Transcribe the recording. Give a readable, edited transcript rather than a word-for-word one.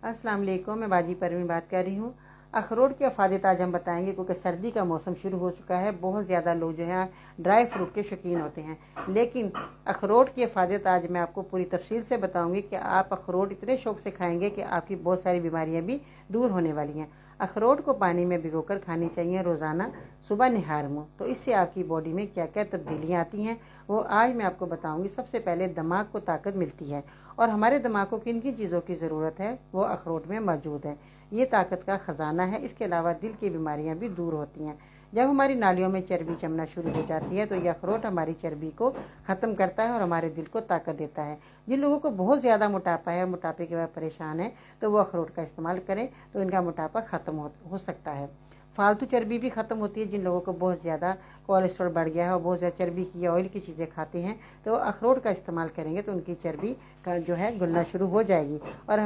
अस्सलाम वालेकुम, मैं बाजी परवीन बात कर रही हूँ। अखरोट के फ़ायदे आज हम बताएंगे, क्योंकि सर्दी का मौसम शुरू हो चुका है। बहुत ज़्यादा लोग जो है ड्राई फ्रूट के शौकीन होते हैं, लेकिन अखरोट के फ़ायदे आज मैं आपको पूरी तफसील से बताऊंगी कि आप अखरोट इतने शौक से खाएंगे कि आपकी बहुत सारी बीमारियां भी दूर होने वाली हैं। अखरोट को पानी में भिगोकर खानी चाहिए रोज़ाना सुबह निहार मुँह। तो इससे आपकी बॉडी में क्या क्या तब्दीलियाँ आती हैं वो आज मैं आपको बताऊंगी। सबसे पहले दिमाग को ताकत मिलती है, और हमारे दिमाग को किन किन चीज़ों की ज़रूरत है वो अखरोट में मौजूद है। ये ताकत का ख़जाना है। इसके अलावा दिल की बीमारियां भी दूर होती हैं। जब हमारी नालियों में चर्बी जमना शुरू हो जाती है तो यह अखरोट हमारी चर्बी को ख़त्म करता है और हमारे दिल को ताकत देता है। जिन लोगों को बहुत ज़्यादा मोटापा है, मोटापे के बाद परेशान है, तो वो अखरोट का इस्तेमाल करें तो इनका मोटापा ख़त्म हो सकता है। फालतू चर्बी भी ख़त्म होती है। जिन लोगों को बहुत ज़्यादा कोलेस्ट्रॉल बढ़ गया है और बहुत ज़्यादा चर्बी की या ऑयल की चीज़ें खाते हैं, तो अखरोट का इस्तेमाल करेंगे तो उनकी चर्बी का जो है गलना शुरू हो जाएगी और